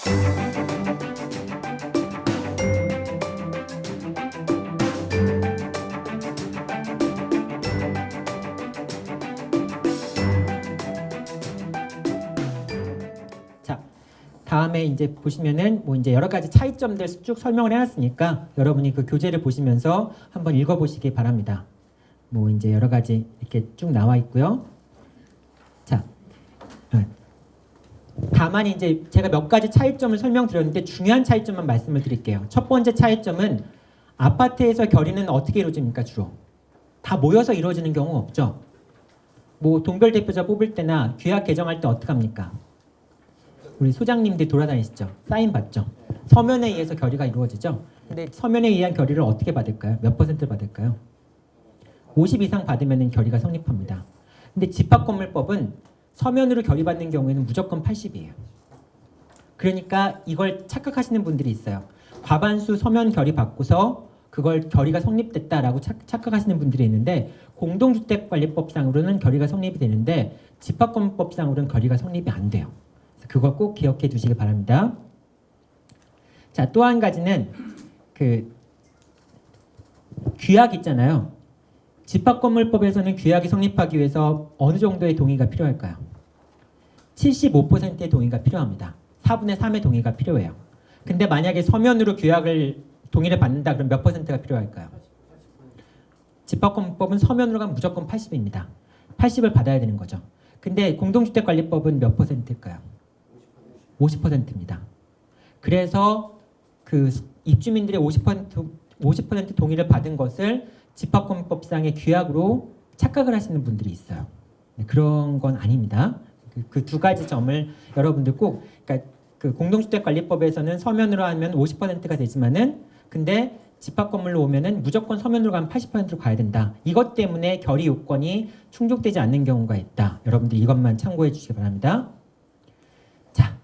자, 다음에 이제 보시면은 뭐 이제 여러 가지 차이점들 쭉 설명을 해놨으니까 여러분이 그 교재를 보시면서 한번 읽어보시기 바랍니다. 뭐 이제 여러 가지 이렇게 쭉 나와 있고요. 자, 다만 이제 제가 몇 가지 차이점을 설명드렸는데 중요한 차이점만 말씀을 드릴게요. 첫 번째 차이점은 아파트에서 결의는 어떻게 이루어집니까? 주로 다 모여서 이루어지는 경우가 없죠. 뭐 동별 대표자 뽑을 때나 규약 개정할 때 어떻게 합니까? 우리 소장님들이 돌아다니시죠. 사인 받죠. 서면에 의해서 결의가 이루어지죠. 근데 서면에 의한 결의를 어떻게 받을까요? 몇 퍼센트 받을까요? 50 이상 받으면 결의가 성립합니다. 근데 집합건물법은 서면으로 결의받는 경우에는 무조건 80이에요. 그러니까 이걸 착각하시는 분들이 있어요. 과반수 서면 결의 받고서 그걸 결의가 성립됐다라고 착각하시는 분들이 있는데 공동주택관리법상으로는 결의가 성립이 되는데 집합건물법상으로는 결의가 성립이 안 돼요. 그거 꼭 기억해 두시기 바랍니다. 자, 또 한 가지는 그 규약 있잖아요. 집합건물법에서는 규약이 성립하기 위해서 어느 정도의 동의가 필요할까요? 75%의 동의가 필요합니다. 4분의 3의 동의가 필요해요. 근데 만약에 서면으로 규약을 동의를 받는다 그러면 몇 퍼센트가 필요할까요? 집합건물법은 서면으로 가면 무조건 80입니다. 80을 받아야 되는 거죠. 근데 공동주택관리법은 몇 퍼센트일까요? 50%입니다. 그래서 그 입주민들의 50% 동의를 받은 것을 집합건물법상의 규약으로 착각을 하시는 분들이 있어요. 네, 그런 건 아닙니다. 그 두 가지 점을 여러분들 꼭, 그러니까 그 공동주택관리법에서는 서면으로 하면 50%가 되지만은 근데 집합건물로 오면은 무조건 서면으로 가면 80%로 가야 된다. 이것 때문에 결의 요건이 충족되지 않는 경우가 있다. 여러분들 이것만 참고해 주시기 바랍니다. 자,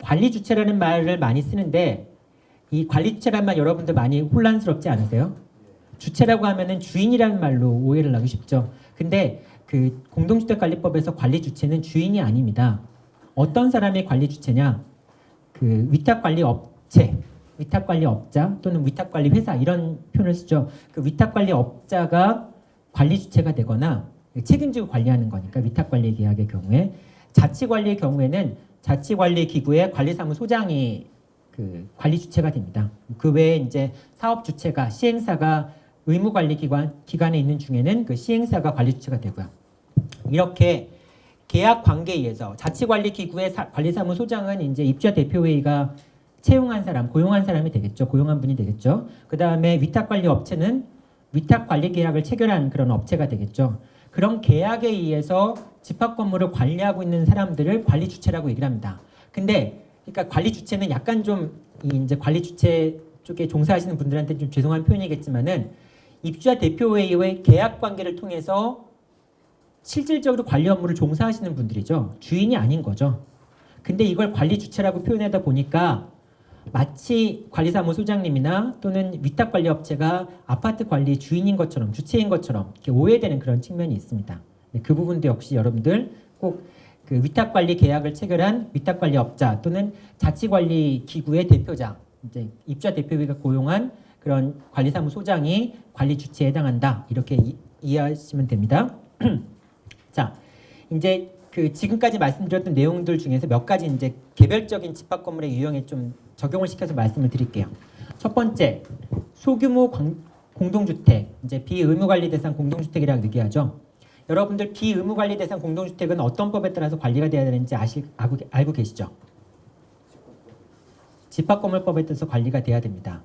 관리주체라는 말을 많이 쓰는데 이 관리주체라는 말 여러분들 많이 혼란스럽지 않으세요? 주체라고 하면은 주인이라는 말로 오해를 하기 쉽죠. 근데 그 공동주택관리법에서 관리주체는 주인이 아닙니다. 어떤 사람이 관리주체냐? 그 위탁관리업체, 위탁관리업자 또는 위탁관리회사 이런 표현을 쓰죠. 그 위탁관리업자가 관리주체가 되거나 책임지고 관리하는 거니까 위탁관리계약의 경우에 자치관리의 경우에는 자치관리기구의 관리사무소장이 그 관리주체가 됩니다. 그 외에 이제 사업주체가 시행사가 의무관리기관에 있는 중에는 그 시행사가 관리주체가 되고요. 이렇게 계약 관계에 의해서 자치관리기구의 관리사무소장은 이제 입주자 대표회의가 채용한 사람, 고용한 사람이 되겠죠. 고용한 분이 되겠죠. 그 다음에 위탁관리업체는 위탁관리계약을 체결한 그런 업체가 되겠죠. 그런 계약에 의해서 집합건물을 관리하고 있는 사람들을 관리주체라고 얘기를 합니다. 근데 그러니까 관리주체는 약간 좀 이제 관리주체 쪽에 종사하시는 분들한테 좀 죄송한 표현이겠지만은 입주자 대표회의의 계약 관계를 통해서 실질적으로 관리 업무를 종사하시는 분들이죠. 주인이 아닌 거죠. 근데 이걸 관리주체라고 표현하다 보니까 마치 관리사무소장님이나 또는 위탁관리업체가 아파트 관리 주인인 것처럼 주체인 것처럼 이렇게 오해되는 그런 측면이 있습니다. 네, 그 부분도 역시 여러분들 꼭 그 위탁관리 계약을 체결한 위탁관리업자 또는 자치관리기구의 대표자, 이제 입주자 대표회의가 고용한 그런 관리사무소장이 관리주체에 해당한다. 이렇게 이해하시면 됩니다. 자, 이제 그 지금까지 말씀드렸던 내용들 중에서 몇 가지 이제 개별적인 집합건물의 유형에 좀 적용을 시켜서 말씀을 드릴게요. 첫 번째, 소규모 공동주택, 이제 비의무관리 대상 공동주택이라고 얘기하죠. 여러분들 비의무관리 대상 공동주택은 어떤 법에 따라서 관리가 돼야 되는지 알고 계시죠? 집합건물법에 따라서 관리가 돼야 됩니다.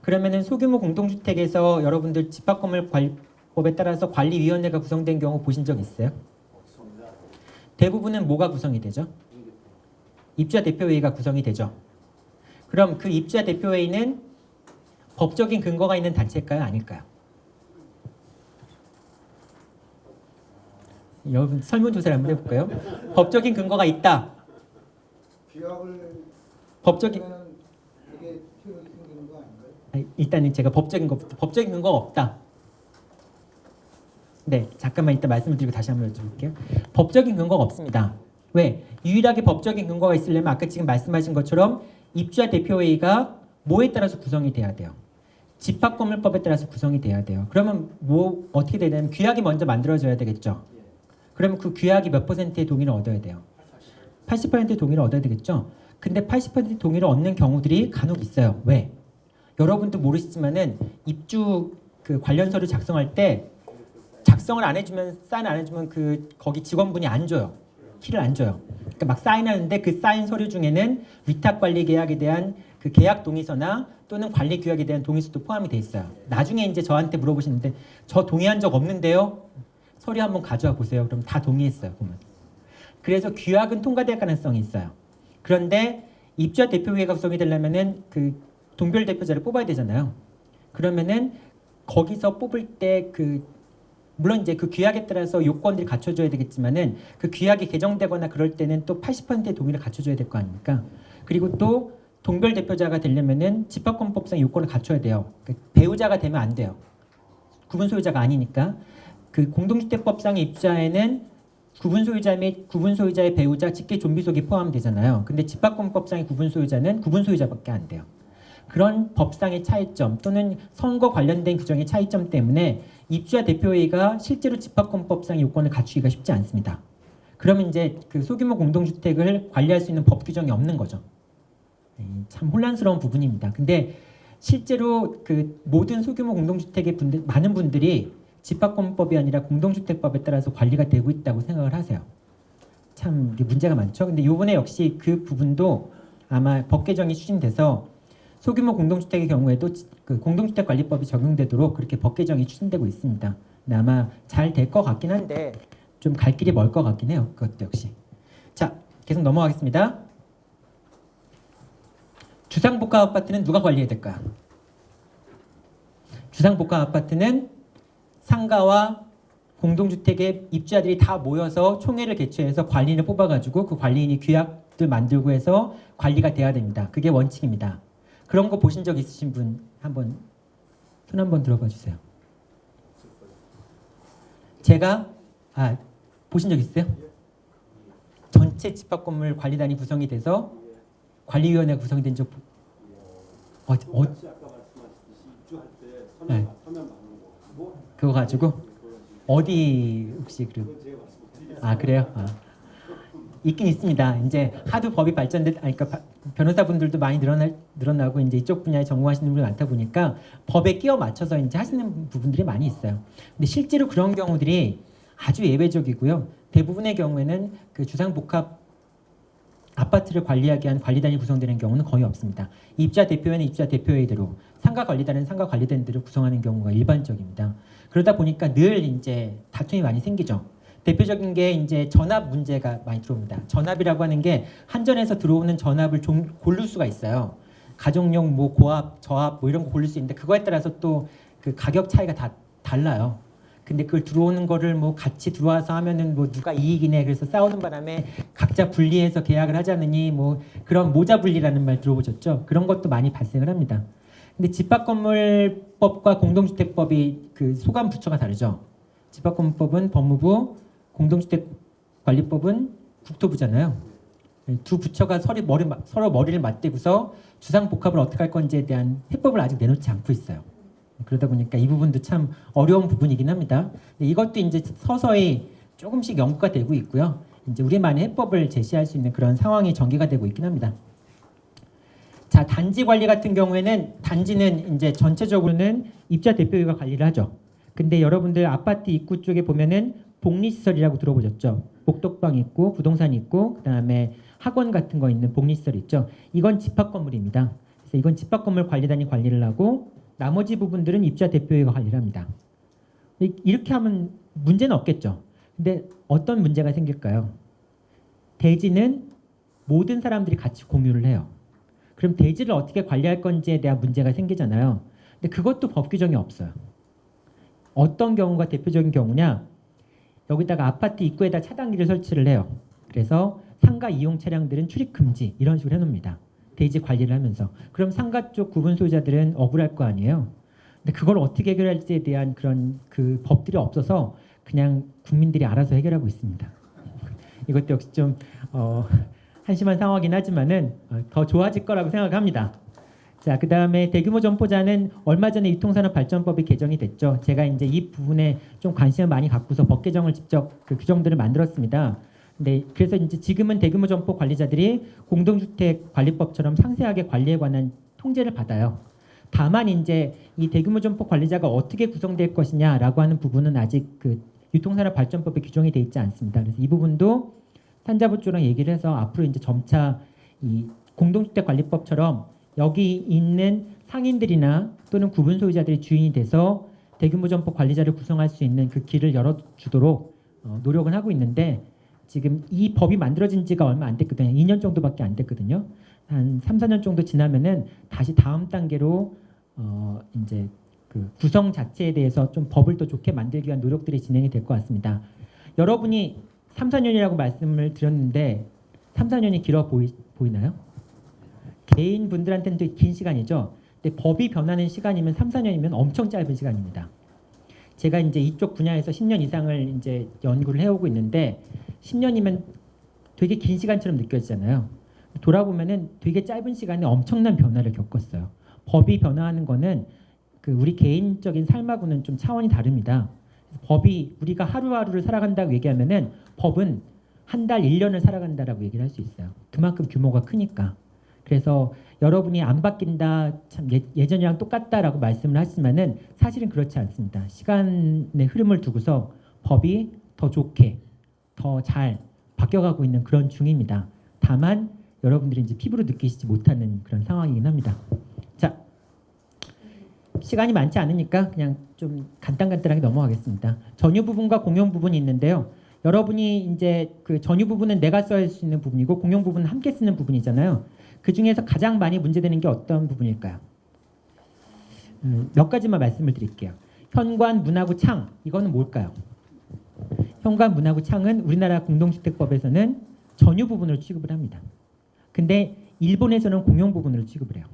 그러면은 소규모 공동주택에서 여러분들 집합건물법에 따라서 관리위원회가 구성된 경우 보신 적 있어요? 대부분은 뭐가 구성이 되죠? 입주자 대표회의가 구성이 되죠. 그럼 그 입주자 대표회의는 법적인 근거가 있는 단체일까요? 아닐까요? 여러분 설문조사를 한번 해볼까요? 법적인 근거가 있다. 법적인 이게 효력이 생기는 거 아닌가요? 일단은 제가 법적인 근거가 없다. 네, 잠깐만 이따 말씀을 드리고 다시 한번 여쭤볼게요. 법적인 근거가 없습니다. 왜? 유일하게 법적인 근거가 있으려면 아까 지금 말씀하신 것처럼 입주자 대표회의가 뭐에 따라서 구성이 돼야 돼요? 집합건물법에 따라서 구성이 돼야 돼요. 그러면 뭐 어떻게 되냐면 규약이 먼저 만들어져야 되겠죠. 그러면 그 규약이 몇 %의 동의를 얻어야 돼요? 80%의 동의를 얻어야 되겠죠. 근데 80%의 동의를 얻는 경우들이 간혹 있어요. 왜? 여러분도 모르시지만은 입주 그 관련 서류 작성할 때 작성을 안 해주면 사인 안 해주면 그 거기 직원분이 안 줘요. 키를 안 줘요. 그러니까 막 사인하는데 그 사인 서류 중에는 위탁 관리 계약에 대한 그 계약 동의서나 또는 관리 규약에 대한 동의서도 포함이 돼 있어요. 나중에 이제 저한테 물어보시는데 저 동의한 적 없는데요. 서류 한번 가져와 보세요. 그럼 다 동의했어요. 보면. 그래서 규약은 통과될 가능성이 있어요. 그런데 입주자 대표회의가 구성이 되려면은 그 동별 대표자를 뽑아야 되잖아요. 그러면은 거기서 뽑을 때 그 물론 이제 그 규약에 따라서 요건들이 갖춰져야 되겠지만은 그 규약이 개정되거나 그럴 때는 또 80%의 동의를 갖춰줘야 될 거 아닙니까? 그리고 또 동별 대표자가 되려면은 집합권법상 요건을 갖춰야 돼요. 그 배우자가 되면 안 돼요. 구분 소유자가 아니니까. 그 공동주택법상의 입주자에는 구분 소유자 및 구분 소유자의 배우자, 직계 존비속이 포함되잖아요. 근데 집합권법상의 구분 소유자는 구분 소유자밖에 안 돼요. 그런 법상의 차이점 또는 선거 관련된 규정의 차이점 때문에 입주자 대표회의가 실제로 집합권법상의 요건을 갖추기가 쉽지 않습니다. 그러면 이제 그 소규모 공동주택을 관리할 수 있는 법 규정이 없는 거죠. 참 혼란스러운 부분입니다. 근데 실제로 그 모든 소규모 공동주택의 분들, 많은 분들이 집합권법이 아니라 공동주택법에 따라서 관리가 되고 있다고 생각을 하세요. 참 이게 문제가 많죠. 근데 이번에 역시 그 부분도 아마 법 개정이 추진돼서 소규모 공동주택의 경우에도 그 공동주택관리법이 적용되도록 그렇게 법 개정이 추진되고 있습니다. 근데 아마 잘 될 것 같긴 한데 좀 갈 길이 멀 것 같긴 해요. 그것도 역시. 자, 계속 넘어가겠습니다. 주상복합 아파트는 누가 관리해야 될까요? 주상복합 아파트는 상가와 공동주택의 입주자들이 다 모여서 총회를 개최해서 관리인을 뽑아가지고 그 관리인이 규약들 만들고 해서 관리가 돼야 됩니다. 그게 원칙입니다. 그런 거 보신 적 있으신 분 한번 손 한번 들어봐 주세요. 제가 보신 적 있어요? 전체 집합건물 관리단이 구성이 돼서 관리위원회가 구성이 된 적 아까 말씀하셨듯이 입주할 때 서면 네. 서면 맞는 거. 그거 가지고 어디 혹시 그 그건 제가 말씀드리겠습니다. 그래요? 있긴 있습니다. 이제 하도 법이 그러니까 변호사분들도 많이 늘어나고 이제 이쪽 분야에 전공하시는 분이 많다 보니까 법에 끼워 맞춰서 이제 하시는 부분들이 많이 있어요. 근데 실제로 그런 경우들이 아주 예외적이고요. 대부분의 경우에는 그 주상복합 아파트를 관리하기 위한 관리단이 구성되는 경우는 거의 없습니다. 입주자 대표회는 입주자 대표회의대로, 상가 관리단은 상가 관리단대로 구성하는 경우가 일반적입니다. 그러다 보니까 늘 이제 다툼이 많이 생기죠. 대표적인 게 이제 전압 문제가 많이 들어옵니다. 전압이라고 하는 게 한전에서 들어오는 전압을 좀 고를 수가 있어요. 가정용 뭐 고압, 저압 뭐 이런 거 고를 수 있는데 그거에 따라서 또 그 가격 차이가 다 달라요. 근데 그걸 들어오는 거를 뭐 같이 들어와서 하면은 뭐 누가 이익이네 그래서 싸우는 바람에 각자 분리해서 계약을 하자느니 뭐 그런 모자 분리라는 말 들어보셨죠? 그런 것도 많이 발생을 합니다. 근데 집합건물법과 공동주택법이 그 소관 부처가 다르죠. 집합건물법은 법무부, 공동주택관리법은 국토부잖아요. 두 부처가 서로 머리를 맞대고서 주상복합을 어떻게 할 건지에 대한 해법을 아직 내놓지 않고 있어요. 그러다 보니까 이 부분도 참 어려운 부분이긴 합니다. 이것도 이제 서서히 조금씩 연구가 되고 있고요. 이제 우리만의 해법을 제시할 수 있는 그런 상황이 전개가 되고 있긴 합니다. 자, 단지 관리 같은 경우에는 단지는 이제 전체적으로는 입주자 대표회의가 관리를 하죠. 근데 여러분들 아파트 입구 쪽에 보면은 복리시설이라고 들어보셨죠? 복덕방 있고 부동산 있고 그다음에 학원 같은 거 있는 복리시설 있죠. 이건 집합건물입니다. 그래서 이건 집합건물 관리단이 관리를 하고 나머지 부분들은 입주자 대표회의가 관리를 합니다. 이렇게 하면 문제는 없겠죠. 근데 어떤 문제가 생길까요? 대지는 모든 사람들이 같이 공유를 해요. 그럼 대지를 어떻게 관리할 건지에 대한 문제가 생기잖아요. 근데 그것도 법 규정이 없어요. 어떤 경우가 대표적인 경우냐? 여기다가 아파트 입구에다 차단기를 설치를 해요. 그래서 상가 이용 차량들은 출입 금지 이런 식으로 해놓습니다. 대지 관리를 하면서. 그럼 상가 쪽 구분 소유자들은 억울할 거 아니에요. 근데 그걸 어떻게 해결할지에 대한 그런 그 법들이 없어서 그냥 국민들이 알아서 해결하고 있습니다. 이것도 역시 좀 한심한 상황이긴 하지만은 더 좋아질 거라고 생각합니다. 자, 그 다음에 대규모 점포자는 얼마 전에 유통산업발전법이 개정이 됐죠. 제가 이제 이 부분에 좀 관심을 많이 갖고서 법 개정을 직접 그 규정들을 만들었습니다. 네, 그래서 이제 지금은 대규모 점포 관리자들이 공동주택 관리법처럼 상세하게 관리에 관한 통제를 받아요. 다만 이제 이 대규모 점포 관리자가 어떻게 구성될 것이냐라고 하는 부분은 아직 그 유통산업발전법에 규정이 돼 있지 않습니다. 그래서 이 부분도 산자부 쪽랑 얘기를 해서 앞으로 이제 점차 이 공동주택 관리법처럼 여기 있는 상인들이나 또는 구분 소유자들이 주인이 돼서 대규모 점포 관리자를 구성할 수 있는 그 길을 열어주도록 노력을 하고 있는데 지금 이 법이 만들어진 지가 얼마 안 됐거든요. 2년 정도밖에 안 됐거든요. 한 3, 4년 정도 지나면은 다시 다음 단계로 이제 그 구성 자체에 대해서 좀 법을 더 좋게 만들기 위한 노력들이 진행이 될 것 같습니다. 여러분이 3, 4년이라고 말씀을 드렸는데 3, 4년이 길어 보이나요? 개인분들한테는 또 긴 시간이죠. 근데 법이 변하는 시간이면 3, 4년이면 엄청 짧은 시간입니다. 제가 이제 이쪽 분야에서 10년 이상을 이제 연구를 해오고 있는데 10년이면 되게 긴 시간처럼 느껴지잖아요. 돌아보면은 되게 짧은 시간에 엄청난 변화를 겪었어요. 법이 변화하는 거는 그 우리 개인적인 삶하고는 좀 차원이 다릅니다. 법이 우리가 하루하루를 살아간다고 얘기하면은 법은 한 달, 1년을 살아간다라고 얘기를 할 수 있어요. 그만큼 규모가 크니까. 그래서 여러분이 안 바뀐다, 참 예전이랑 똑같다라고 말씀을 하시지만은 사실은 그렇지 않습니다. 시간의 흐름을 두고서 법이 더 좋게, 더 잘 바뀌어가고 있는 그런 중입니다. 다만 여러분들이 이제 피부로 느끼시지 못하는 그런 상황이긴 합니다. 자, 시간이 많지 않으니까 그냥 좀 간단하게 넘어가겠습니다. 전유 부분과 공용 부분이 있는데요. 여러분이 이제 그 전유 부분은 내가 써야 할 수 있는 부분이고 공용 부분은 함께 쓰는 부분이잖아요. 그 중에서 가장 많이 문제되는 게 어떤 부분일까요? 몇 가지만 말씀을 드릴게요. 현관, 문하고 창, 이거는 뭘까요? 현관, 문하고 창은 우리나라 공동주택법에서는 전유 부분으로 취급을 합니다. 근데 일본에서는 공용 부분으로 취급을 해요.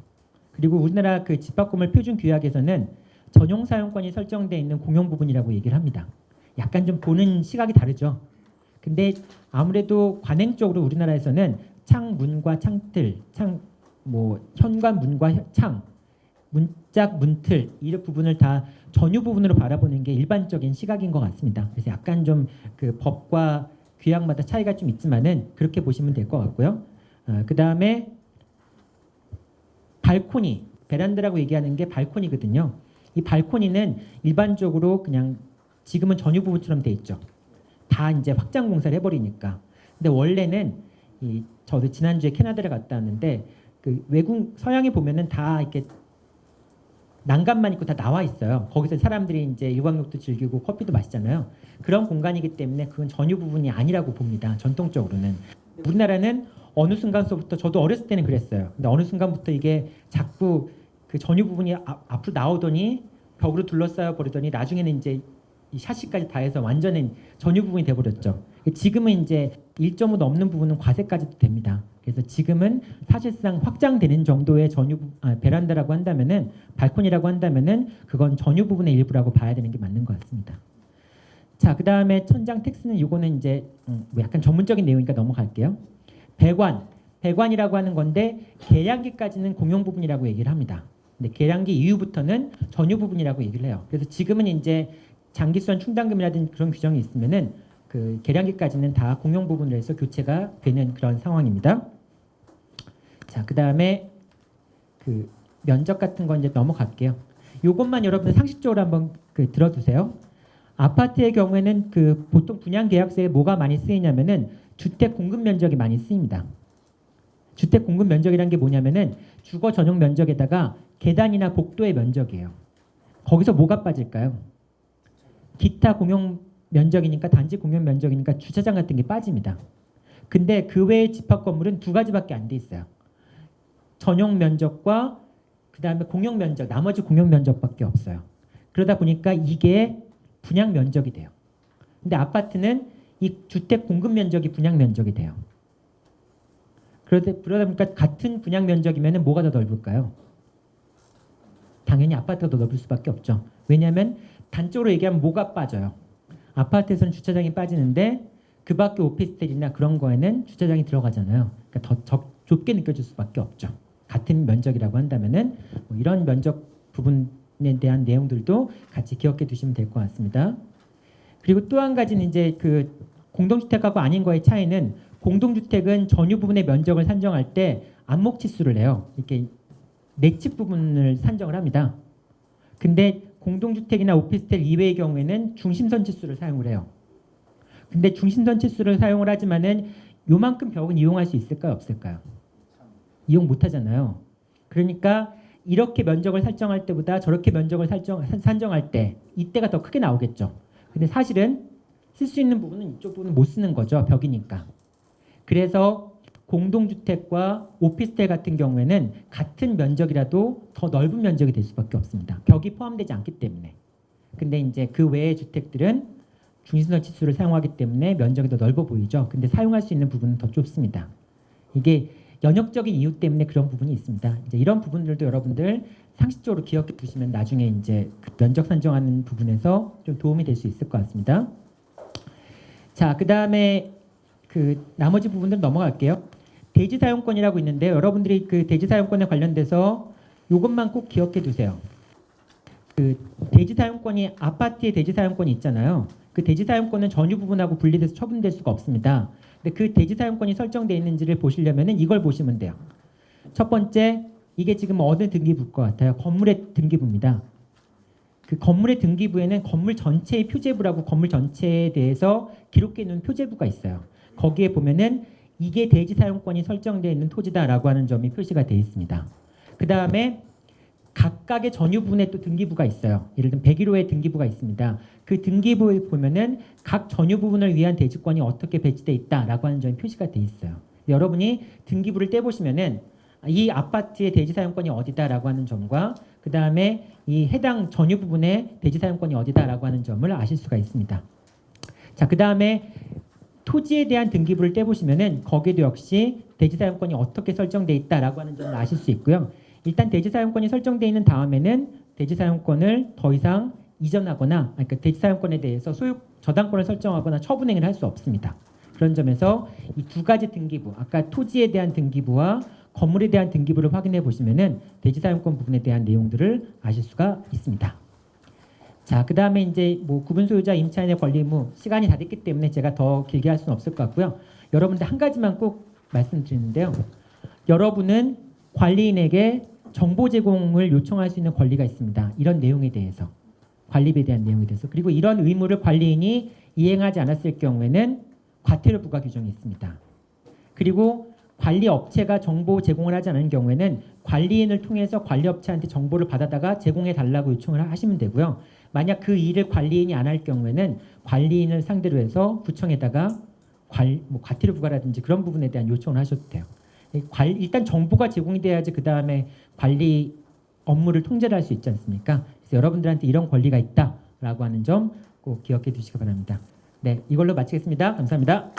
그리고 우리나라 그 집합건물 표준규약에서는 전용 사용권이 설정되어 있는 공용 부분이라고 얘기를 합니다. 약간 좀 보는 시각이 다르죠. 근데 아무래도 관행적으로 우리나라에서는 창, 문과 창틀, 현관, 문과 창, 문짝, 문틀 이 부분을 다 전유 부분으로 바라보는 게 일반적인 시각인 것 같습니다. 그래서 약간 좀 그 법과 규약마다 차이가 좀 있지만은 그렇게 보시면 될 것 같고요. 그 다음에 발코니, 베란다라고 얘기하는 게 발코니거든요. 이 발코니는 일반적으로 그냥 지금은 전유 부분처럼 돼 있죠. 다 이제 확장 공사를 해버리니까. 근데 원래는 저도 지난주에 캐나다를 갔다 왔는데 그 외국 서양에 보면은 다 이렇게 난간만 있고 다 나와 있어요. 거기서 사람들이 이제 일광욕도 즐기고 커피도 마시잖아요. 그런 공간이기 때문에 그건 전유 부분이 아니라고 봅니다. 전통적으로는. 우리나라는 어느 순간서부터 저도 어렸을 때는 그랬어요. 근데 어느 순간부터 이게 자꾸 그 전유 부분이 앞으로 나오더니 벽으로 둘러싸여 버리더니 나중에는 이제 이 샤시까지 다 해서 완전히 전유 부분이 돼버렸죠. 지금은 이제 1.5 넘는 부분은 과세까지도 됩니다. 그래서 지금은 사실상 확장되는 정도의 베란다라고 한다면은 발코니라고 한다면은 그건 전유 부분의 일부라고 봐야 되는 게 맞는 것 같습니다. 자, 그 다음에 천장 텍스는 이거는 이제 약간 전문적인 내용이니까 넘어갈게요. 배관이라고 하는 건데 계량기까지는 공용 부분이라고 얘기를 합니다. 근데 계량기 이후부터는 전유 부분이라고 얘기를 해요. 그래서 지금은 이제 장기수원 충당금이라든지 그런 규정이 있으면은 그 계량기까지는 다 공용 부분으로 해서 교체가 되는 그런 상황입니다. 자, 그 다음에 그 면적 같은 건 이제 넘어갈게요. 요것만 여러분들 상식적으로 한번 그 들어두세요. 아파트의 경우에는 그 보통 분양 계약서에 뭐가 많이 쓰이냐면은 주택 공급 면적이 많이 쓰입니다. 주택 공급 면적이란 게 뭐냐면은 주거 전용 면적에다가 계단이나 복도의 면적이에요. 거기서 뭐가 빠질까요? 기타 공용 면적이니까 단지 공용 면적이니까 주차장 같은 게 빠집니다. 근데 그 외의 집합 건물은 두 가지밖에 안 돼 있어요. 전용 면적과 그 다음에 공용 면적, 나머지 공용 면적밖에 없어요. 그러다 보니까 이게 분양 면적이 돼요. 근데 아파트는 이 주택 공급 면적이 분양 면적이 돼요. 그러다 보니까 같은 분양 면적이면 뭐가 더 넓을까요? 당연히 아파트가 더 넓을 수밖에 없죠. 왜냐하면 단적으로 얘기하면 뭐가 빠져요? 아파트에서는 주차장이 빠지는데 그 밖에 오피스텔이나 그런 거에는 주차장이 들어가잖아요. 그러니까 더 좁게 느껴질 수밖에 없죠. 같은 면적이라고 한다면은 뭐 이런 면적 부분에 대한 내용들도 같이 기억해 두시면 될 것 같습니다. 그리고 또 한 가지는 이제 그 공동주택하고 아닌 거의 차이는 공동주택은 전유 부분의 면적을 산정할 때 안목 치수를 내요. 이렇게 내집 부분을 산정을 합니다. 근데 공동주택이나 오피스텔 이외의 경우에는 중심선 치수를 사용을 해요. 근데 중심선 치수를 사용을 하지만은 요만큼 벽은 이용할 수 있을까요? 없을까요? 이용 못 하잖아요. 그러니까 이렇게 면적을 설정할 때보다 저렇게 면적을 산정할 때 이때가 더 크게 나오겠죠. 근데 사실은 쓸 수 있는 부분은 이쪽 부분은 못 쓰는 거죠. 벽이니까. 그래서 공동주택과 오피스텔 같은 경우에는 같은 면적이라도 더 넓은 면적이 될 수밖에 없습니다. 벽이 포함되지 않기 때문에. 근데 이제 그 외의 주택들은 중심선 치수를 사용하기 때문에 면적이 더 넓어 보이죠. 근데 사용할 수 있는 부분은 더 좁습니다. 이게 연역적인 이유 때문에 그런 부분이 있습니다. 이제 이런 부분들도 여러분들 상식적으로 기억해 두시면 나중에 이제 그 면적 산정하는 부분에서 좀 도움이 될 수 있을 것 같습니다. 자, 그 다음에 그 나머지 부분들 넘어갈게요. 대지 사용권이라고 있는데 여러분들이 그 대지 사용권에 관련돼서 이것만 꼭 기억해 두세요. 그 대지 사용권이 아파트의 대지 사용권이 있잖아요. 그 대지 사용권은 전유 부분하고 분리돼서 처분될 수가 없습니다. 근데 그 대지 사용권이 설정되어 있는지를 보시려면은 이걸 보시면 돼요. 첫 번째, 이게 지금 어느 등기부일 것 같아요? 건물의 등기부입니다. 그 건물의 등기부에는 건물 전체의 표제부라고 건물 전체에 대해서 기록해 놓은 표제부가 있어요. 거기에 보면은 이게 대지 사용권이 설정되어 있는 토지다라고 하는 점이 표시가 되어 있습니다. 그 다음에 각각의 전유 부분에 또 등기부가 있어요. 예를 들면 101호의 등기부가 있습니다. 그 등기부에 보면은 각 전유 부분을 위한 대지권이 어떻게 배치되어 있다라고 하는 점이 표시가 되어 있어요. 여러분이 등기부를 떼보시면은 이 아파트의 대지 사용권이 어디다라고 하는 점과 그 다음에 이 해당 전유 부분의 대지 사용권이 어디다라고 하는 점을 아실 수가 있습니다. 자, 그 다음에 토지에 대한 등기부를 떼보시면은 거기도 역시 대지 사용권이 어떻게 설정되어 있다라고 하는 점을 아실 수 있고요. 일단 대지 사용권이 설정되어 있는 다음에는 대지 사용권을 더 이상 이전하거나 그러니까 대지 사용권에 대해서 소유 저당권을 설정하거나 처분행위를 할 수 없습니다. 그런 점에서 이 두 가지 등기부, 아까 토지에 대한 등기부와 건물에 대한 등기부를 확인해 보시면은 대지 사용권 부분에 대한 내용들을 아실 수가 있습니다. 자, 그 다음에 이제 뭐 구분 소유자 임차인의 권리 의무 시간이 다 됐기 때문에 제가 더 길게 할 수는 없을 것 같고요. 여러분들 한 가지만 꼭 말씀드리는데요. 여러분은 관리인에게 정보 제공을 요청할 수 있는 권리가 있습니다. 이런 내용에 대해서 관리비에 대한 내용에 대해서 그리고 이런 의무를 관리인이 이행하지 않았을 경우에는 과태료 부과 규정이 있습니다. 그리고 관리업체가 정보 제공을 하지 않은 경우에는 관리인을 통해서 관리업체한테 정보를 받아다가 제공해 달라고 요청을 하시면 되고요. 만약 그 일을 관리인이 안 할 경우에는 관리인을 상대로 해서 구청에다가 과태료 부과라든지 그런 부분에 대한 요청을 하셔도 돼요. 일단 정보가 제공이 돼야지 그 다음에 관리 업무를 통제를 할 수 있지 않습니까? 그래서 여러분들한테 이런 권리가 있다라고 하는 점 꼭 기억해 두시기 바랍니다. 네, 이걸로 마치겠습니다. 감사합니다.